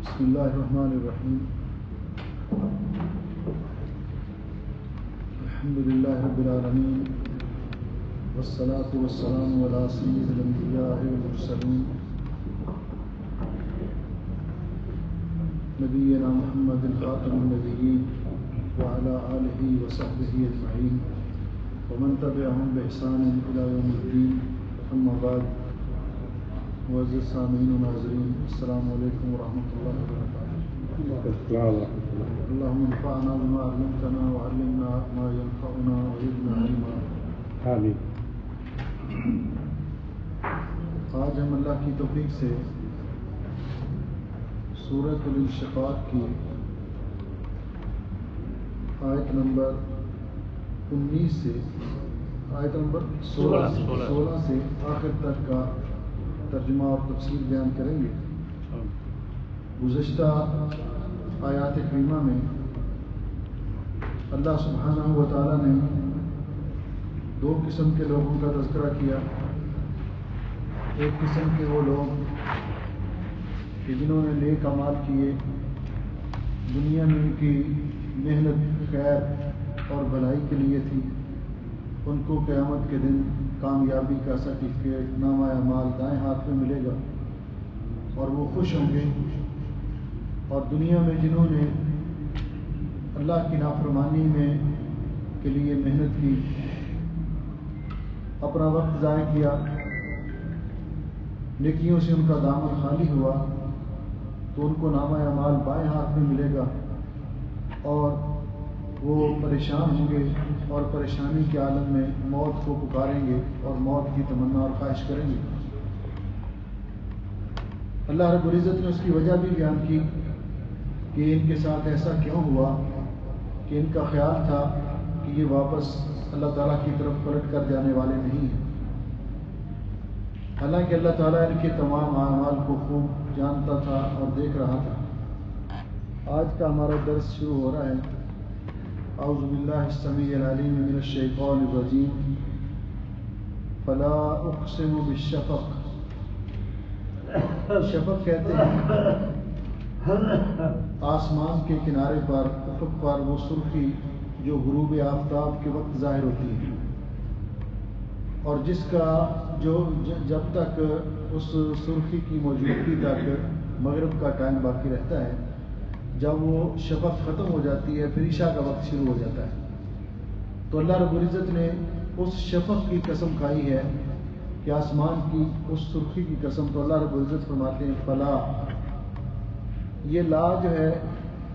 بسم اللہ الرحمن الرحیم الحمد للہ رب العالمین والصلاة والسلام علی سید الانبیاء والمرسلین نبینا محمد خاتم النبیین وعلی آلہ وصحبہ اجمعین ومن تبعهم بإحسان إلی یوم الدین اما بعد معزز سامعین و ناظرین السلام علیکم ورحمۃ اللہ وبرکاتہ. اللہم انفعنا بما علمتنا وعلمنا ما ينفعنا وزدنا علما. آمین. آج ہم اللہ کی توفیق سے سورۃ الانشقاق کی آیت نمبر 19 سے آیت نمبر 16 سے آخر تک کا ترجمہ اور تفسیر بیان کریں گے. گزشتہ آیات کریمہ میں اللہ سبحانہ و تعالیٰ نے دو قسم کے لوگوں کا تذکرہ کیا. ایک قسم کے وہ لوگ کہ جنہوں نے نیک اعمال کیے، دنیا میں ان کی محنت خیر اور بھلائی کے لیے تھی، ان کو قیامت کے دن کامیابی کا سرٹیفکیٹ نامہ اعمال دائیں ہاتھ میں ملے گا اور وہ خوش ہوں گے. اور دنیا میں جنہوں نے اللہ کی نافرمانی میں کے لیے محنت کی، اپنا وقت ضائع کیا، نیکیوں سے ان کا دامن خالی ہوا، تو ان کو نامہ اعمال بائیں ہاتھ میں ملے گا اور وہ پریشان ہوں گے اور پریشانی کے عالم میں موت کو پکاریں گے اور موت کی تمنا اور خواہش کریں گے. اللہ رب العزت نے اس کی وجہ بھی بیان کی کہ ان کے ساتھ ایسا کیوں ہوا کہ ان کا خیال تھا کہ یہ واپس اللہ تعالیٰ کی طرف پلٹ کر جانے والے نہیں ہیں، حالانکہ اللہ تعالیٰ ان کے تمام اعمال کو خوب جانتا تھا اور دیکھ رہا تھا. آج کا ہمارا درس شروع ہو رہا ہے. اعوذ باللہ السمیع العلیم من الشیطان الرجیم. فلا اقسم بالشفق. شفق کہتے ہیں آسمان کے کنارے پر افق پر وہ سرخی جو غروب آفتاب کے وقت ظاہر ہوتی ہے اور جس کا جو جب تک اس سرخی کی موجودگی تک مغرب کا ٹائم باقی رہتا ہے، جب وہ شفق ختم ہو جاتی ہے پھر عشاء کا وقت شروع ہو جاتا ہے. تو اللہ رب العزت نے اس شفق کی قسم کھائی ہے کہ آسمان کی اس سرخی کی قسم. تو اللہ رب العزت فرماتے ہیں فلا. یہ لا جو ہے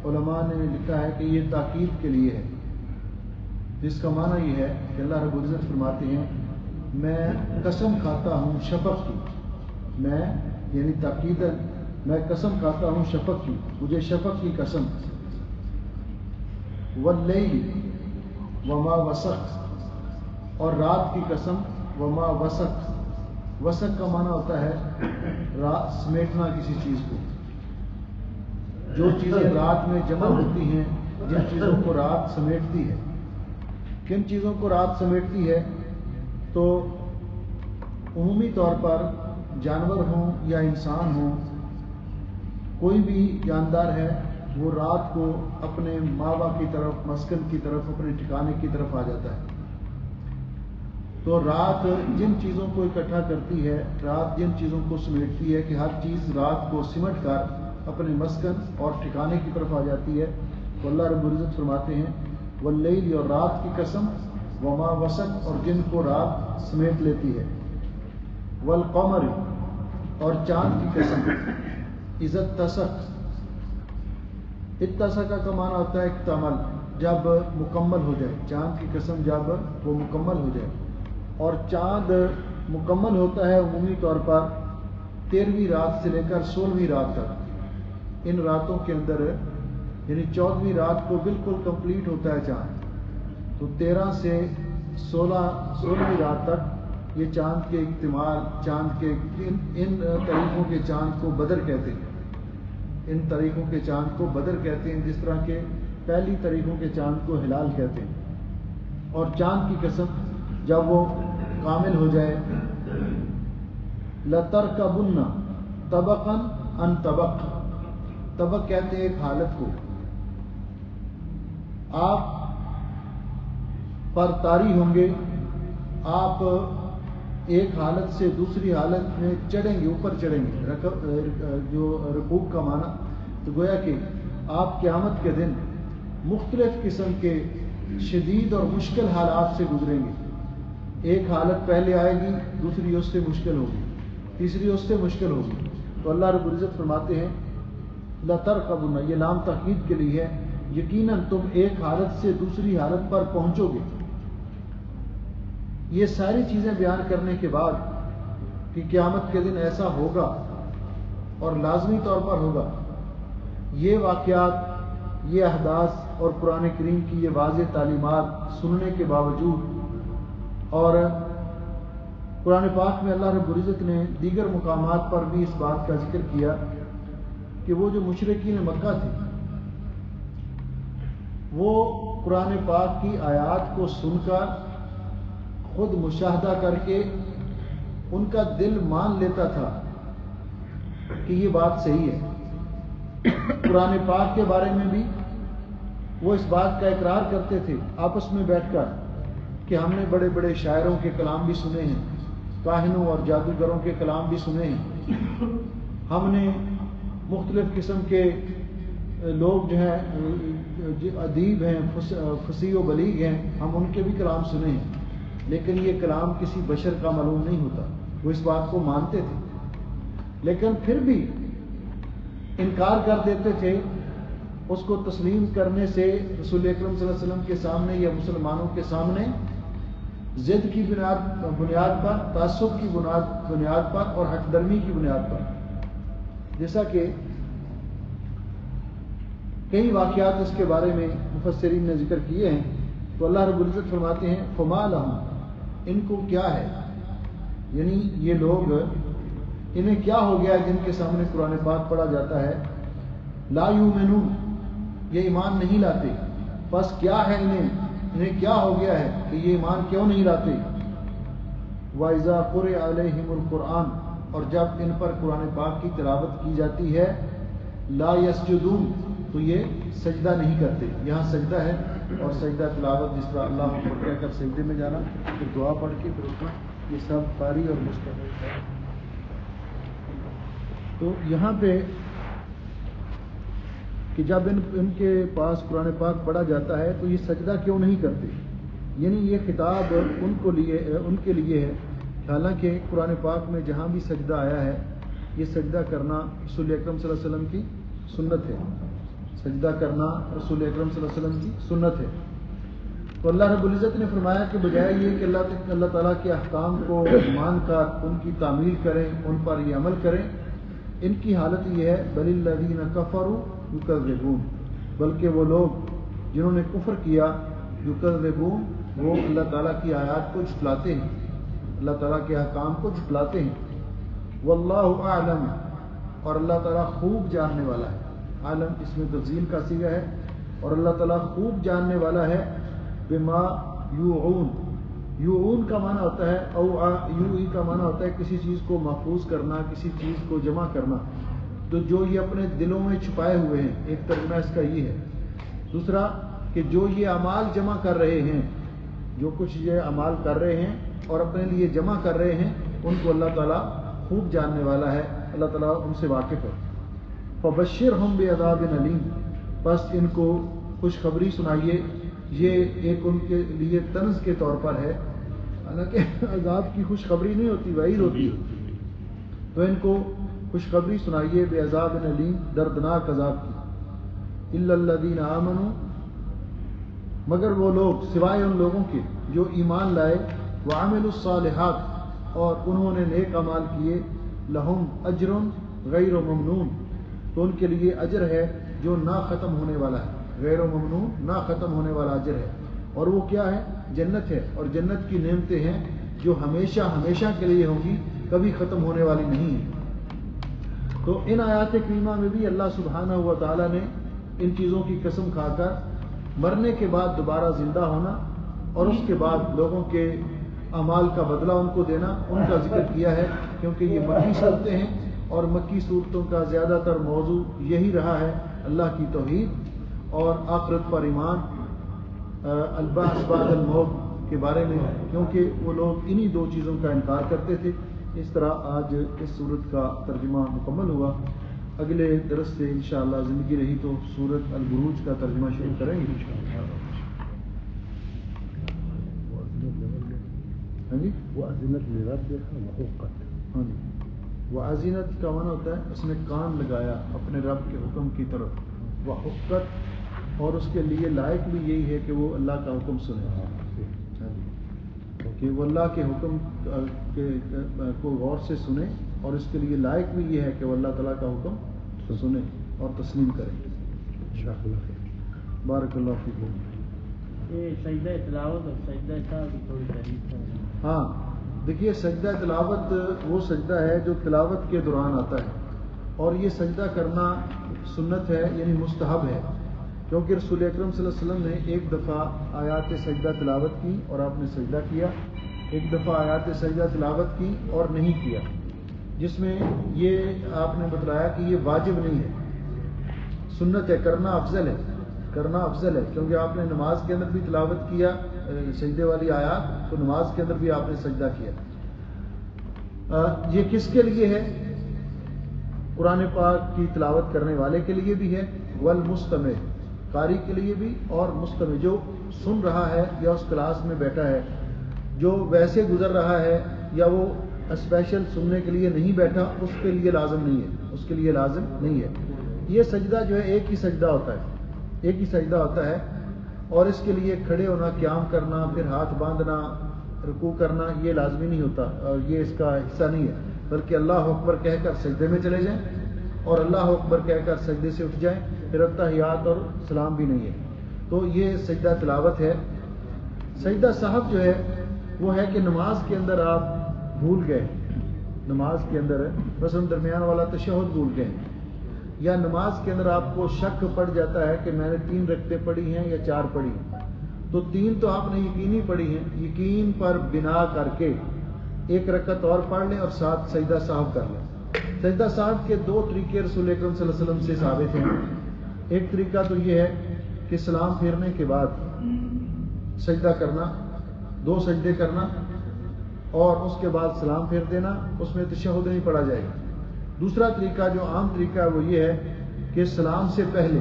علماء نے لکھا ہے کہ یہ تاکید کے لیے ہے، جس کا معنی یہ ہے کہ اللہ رب العزت فرماتے ہیں میں قسم کھاتا ہوں شفق کی. میں یعنی تاکیداً میں قسم کھاتا ہوں شفق کی، مجھے شفق کی قسم. واللیل وما وسق. اور رات کی قسم وما وسق. وسق کا معنی ہوتا ہے رات سمیٹنا کسی چیز کو. جو چیزیں رات میں جمع ہوتی ہیں، جن چیزوں کو رات سمیٹتی ہے. کن چیزوں کو رات سمیٹتی ہے؟ تو عمومی طور پر جانور ہوں یا انسان ہوں، کوئی بھی جاندار ہے وہ رات کو اپنے ماوا کی طرف، مسکن کی طرف، اپنے ٹھکانے کی طرف آ جاتا ہے. تو رات جن چیزوں کو اکٹھا کرتی ہے، رات جن چیزوں کو سمیٹتی ہے کہ ہر چیز رات کو سمٹ کر اپنے مسکن اور ٹھکانے کی طرف آ جاتی ہے. تو اللہ رب العزت فرماتے ہیں واللیل، اور رات کی قسم، وما وسق، اور جن کو رات سمیٹ لیتی ہے. والقمر، اور چاند کی قسم. اذا اتسق. اتسق کا معنی ہوتا ہے اکتمل، جب مکمل ہو جائے. چاند کی قسم جب وہ مکمل ہو جائے. اور چاند مکمل ہوتا ہے عمومی طور پر 13ویں رات سے لے کر 16ویں رات تک. ان راتوں کے اندر یعنی 14ویں رات کو بالکل کمپلیٹ ہوتا ہے چاند. تو 13 سے 16ویں رات تک یہ چاند کے اکتمال، چاند کے ان طریقوں کے چاند کو بدر کہتے ہیں. ان طریقوں کے چاند کو بدر کہتے ہیں، جس طرح کے پہلی طریقوں کے چاند کو ہلال کہتے ہیں. اور چاند کی قسم جب وہ کامل ہو جائے، لَتَرْكَبُنَّ طَبَقًا عَنْ طَبَقٍ. طبق کہتے ہیں ایک حالت کو، آپ پر طاری ہوں گے، آپ ایک حالت سے دوسری حالت میں چڑھیں گے، اوپر چڑھیں گے، جو رکوب کا معنی، تو گویا کہ آپ قیامت کے دن مختلف قسم کے شدید اور مشکل حالات سے گزریں گے. ایک حالت پہلے آئے گی، دوسری اس سے مشکل ہوگی، تیسری اس سے مشکل ہوگی. تو اللہ رب العزت فرماتے ہیں لَتَرْكَبُنَّ، یہ لام تاکید کے لیے ہے، یقیناً تم ایک حالت سے دوسری حالت پر پہنچو گے. یہ ساری چیزیں بیان کرنے کے بعد کہ قیامت کے دن ایسا ہوگا اور لازمی طور پر ہوگا، یہ واقعات، یہ احداث اور قرآن کریم کی یہ واضح تعلیمات سننے کے باوجود، اور قرآن پاک میں اللہ رب العزت نے دیگر مقامات پر بھی اس بات کا ذکر کیا کہ وہ جو مشرکین مکہ تھے، وہ قرآن پاک کی آیات کو سن کر خود مشاہدہ کر کے ان کا دل مان لیتا تھا کہ یہ بات صحیح ہے. قرآن پاک کے بارے میں بھی وہ اس بات کا اقرار کرتے تھے آپس میں بیٹھ کر کہ ہم نے بڑے بڑے شاعروں کے کلام بھی سنے ہیں، کاہنوں اور جادوگروں کے کلام بھی سنے ہیں، ہم نے مختلف قسم کے لوگ جو ہیں ادیب ہیں، فصیح و بلیغ ہیں، ہم ان کے بھی کلام سنے ہیں، لیکن یہ کلام کسی بشر کا معلوم نہیں ہوتا. وہ اس بات کو مانتے تھے لیکن پھر بھی انکار کر دیتے تھے اس کو تسلیم کرنے سے. رسول اکرم صلی اللہ علیہ وسلم کے سامنے یا مسلمانوں کے سامنے ضد کی بنیاد پر، تعصب کی بنیاد پر اور حق درمی کی بنیاد پر، جیسا کہ کئی واقعات اس کے بارے میں مفسرین نے ذکر کیے ہیں. تو اللہ رب العزت فرماتے ہیں فما لہم، ان کو کیا ہے، یعنی یہ لوگ انہیں کیا ہو گیا جن کے سامنے قرآن پاک پڑھا جاتا ہے، لا یؤمنون، یہ ایمان نہیں لاتے. بس کیا ہے انہیں کیا ہو گیا ہے کہ یہ ایمان کیوں نہیں لاتے. وَإِذَا قُرِئَ عَلَيْهِمُ الْقُرْآنُ، اور جب ان پر قرآن پاک کی تلاوت کی جاتی ہے، لا يسجدون، تو یہ سجدہ نہیں کرتے. یہاں سجدہ ہے، اور سجدہ تلاوت جس طرح اللہ اکبر کہہ کر سجدے میں جانا، پھر دعا پڑھ کے پھر اٹھنا، یہ سب قاری اور مستقل ہے. تو یہاں پہ کہ جب ان کے پاس قرآن پاک پڑھا جاتا ہے تو یہ سجدہ کیوں نہیں کرتے، یعنی یہ خطاب ان کے لیے ہے. حالانکہ قرآن پاک میں جہاں بھی سجدہ آیا ہے، یہ سجدہ کرنا رسول اکرم صلی اللہ علیہ وسلم کی سنت ہے، سجدہ کرنا رسول اکرم صلی اللہ علیہ وسلم کی سنت ہے. تو اللہ رب العزت نے فرمایا کہ بجائے یہ کہ اللہ تعالیٰ کے احکام کو مان کر ان کی تعمیل کریں، ان پر یہ عمل کریں، ان کی حالت یہ ہے بل الذین کفروا یکذبون، بلکہ وہ لوگ جنہوں نے کفر کیا، یکذبون، وہ اللہ تعالیٰ کی آیات کو جھٹلاتے ہیں، اللہ تعالیٰ کے احکام کو جھٹلاتے ہیں. واللہ اعلم، اور اللہ تعالیٰ خوب جاننے والا ہے. عالم اس میں تفضیل کا صیغہ ہے، اور اللہ تعالیٰ خوب جاننے والا ہے بما یوعون. یوعون کا معنی ہوتا ہے یوئی کا معنی ہوتا ہے کسی چیز کو محفوظ کرنا، کسی چیز کو جمع کرنا. تو جو یہ اپنے دلوں میں چھپائے ہوئے ہیں، ایک ترجمہ اس کا یہ ہے. دوسرا کہ جو یہ اعمال جمع کر رہے ہیں، جو کچھ یہ اعمال کر رہے ہیں اور اپنے لیے جمع کر رہے ہیں، ان کو اللہ تعالیٰ خوب جاننے والا ہے، اللہ تعالیٰ ان سے واقف ہے. فبشرہم بعذاب علیم، بس ان کو خوشخبری سنائیے. یہ ایک ان کے لیے طنز کے طور پر ہے، حالانکہ عذاب کی خوشخبری نہیں ہوتی، وعید ہوتی ہے. تو ان کو خوشخبری سنائیے بعذاب علیم، دردناک عذاب کی. الا الذین آمنوا، مگر وہ لوگ سوائے ان لوگوں کے جو ایمان لائے، وعملوا الصالحات، اور انہوں نے نیک اعمال کیے، لہم اجر غیر ممنون، تو ان کے لیے اجر ہے جو نہ ختم ہونے والا ہے. غیر ممنون، نہ ختم ہونے والا اجر ہے. اور وہ کیا ہے؟ جنت ہے، اور جنت کی نعمتیں ہیں جو ہمیشہ ہمیشہ کے لیے ہوں گی، کبھی ختم ہونے والی نہیں ہے. تو ان آیات کریمہ میں بھی اللہ سبحانہ و تعالیٰ نے ان چیزوں کی قسم کھا کر مرنے کے بعد دوبارہ زندہ ہونا اور اس کے بعد لوگوں کے اعمال کا بدلہ ان کو دینا، ان کا ذکر کیا ہے، کیونکہ یہ مکی صورتیں ہیں اور مکی صورتوں کا زیادہ تر موضوع یہی رہا ہے، اللہ کی توحید اور آخرت پر ایمان، البعث بعد الموت کے بارے میں، کیونکہ وہ لوگ انہی دو چیزوں کا انکار کرتے تھے۔ اس طرح آج اس سورت کا ترجمہ مکمل ہوا۔ اگلے درس سے انشاءاللہ زندگی رہی تو سورت البروج کا ترجمہ شروع کریں گے ہاں جی۔ وأذنت لربها وحقت. ہاں جی، وعزینت کا معنی ہوتا ہے اس نے کان لگایا اپنے رب کے حکم کی طرف، وحقت، اور اس کے لیے لائق بھی یہی ہے کہ وہ اللہ کا حکم سنے، کہ وہ اللہ کے حکم کو غور سے سنے، اور اس کے لیے لائق بھی یہ ہے کہ وہ اللہ تعالیٰ کا حکم سنے اور تسلیم کرے۔ بارک اللہ فیکم۔ یہ سجدہ تلاوت اور سجدہ سہو کی تھوڑی تعریف ہے۔ ہاں دیکھیے، سجدہ تلاوت وہ سجدہ ہے جو تلاوت کے دوران آتا ہے، اور یہ سجدہ کرنا سنت ہے، یعنی مستحب ہے، کیونکہ رسول اکرم صلی اللہ علیہ وسلم نے ایک دفعہ آیات سجدہ تلاوت کی اور آپ نے سجدہ کیا، ایک دفعہ آیات سجدہ تلاوت کی اور نہیں کیا، جس میں یہ آپ نے بتلایا کہ یہ واجب نہیں ہے، سنت ہے، کرنا افضل ہے، کرنا افضل ہے، کیونکہ آپ نے نماز کے اندر بھی تلاوت کیا سجدے والی آیات، تو نماز کے اندر بھی آپ نے سجدہ کیا۔ یہ کس کے لیے ہے؟ قرآن پاک کی تلاوت کرنے والے کے لیے بھی ہے، والمستمع، قاری کے لیے بھی، اور مستمع جو سن رہا ہے یا اس کلاس میں بیٹھا ہے، جو ویسے گزر رہا ہے یا وہ اسپیشل سننے کے لیے نہیں بیٹھا، اس کے لیے لازم نہیں ہے، اس کے لیے لازم نہیں ہے۔ یہ سجدہ جو ہے ایک ہی سجدہ ہوتا ہے، ایک ہی سجدہ ہوتا ہے، اور اس کے لیے کھڑے ہونا، قیام کرنا، پھر ہاتھ باندھنا، رکوع کرنا، یہ لازمی نہیں ہوتا، اور یہ اس کا حصہ نہیں ہے، بلکہ اللہ اکبر کہہ کر سجدے میں چلے جائیں اور اللہ اکبر کہہ کر سجدے سے اٹھ جائیں، پھر التحیات اور سلام بھی نہیں ہے۔ تو یہ سجدہ تلاوت ہے۔ سجدہ سہو جو ہے وہ ہے کہ نماز کے اندر آپ بھول گئے، نماز کے اندر مثلاً درمیان والا تشہد بھول گئے، یا نماز کے اندر آپ کو شک پڑ جاتا ہے کہ میں نے 3 رکعتیں پڑھی ہیں یا 4 پڑھی ہیں، تو 3 تو آپ نے یقینی پڑھی ہیں، یقین پر بنا کر کے 1 رکعت اور پڑھ لیں اور ساتھ سجدہ سہو کر لیں۔ سجدہ سہو کے 2 طریقے رسول اکرم صلی اللہ علیہ وسلم سے ثابت ہیں۔ ایک طریقہ تو یہ ہے کہ سلام پھیرنے کے بعد سجدہ کرنا، 2 سجدے کرنا، اور اس کے بعد سلام پھیر دینا، اس میں تشہد نہیں پڑھا جائے گا۔ دوسرا طریقہ جو عام طریقہ ہے وہ یہ ہے کہ سلام سے پہلے،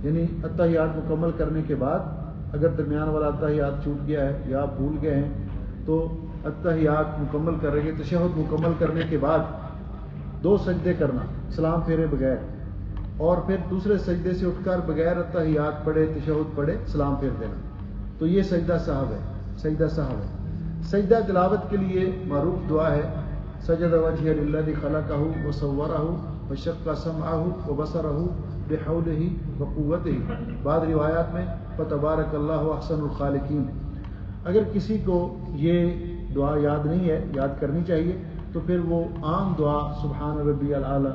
یعنی التحیات مکمل کرنے کے بعد، اگر درمیان والا التحیات چھوٹ گیا ہے یا آپ بھول گئے ہیں، تو التحیات مکمل کریں گے، تشہد مکمل کرنے کے بعد 2 سجدے کرنا سلام پھیرے بغیر، اور پھر دوسرے سجدے سے اٹھ کر بغیر التحیات پڑھے، تشہد پڑھے، سلام پھیر دینا، تو یہ سجدہ سہو ہے، سجدہ سہو ہے۔ سجدہ تلاوت کے لیے معروف دعا ہے، سجد وجہ للذی خلقہ وصورہ وشق سمعہ وبصرہ بحولہ وقوتہ، بعض روایات میں فتبارک اللہ احسن الخالقین۔ اگر کسی کو یہ دعا یاد نہیں ہے، یاد کرنی چاہیے، تو پھر وہ عام دعا سبحان ربی الاعلی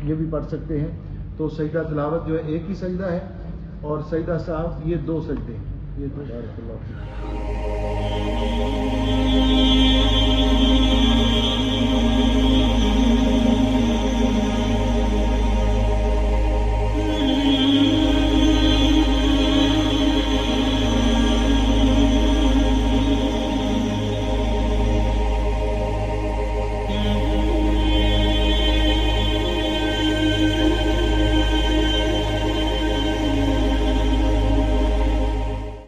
یہ بھی پڑھ سکتے ہیں۔ تو سجدہ تلاوت جو ہے ایک ہی سجدہ ہے، اور سجدہ سہو یہ 2 سجدے ہیں، یہ 2۔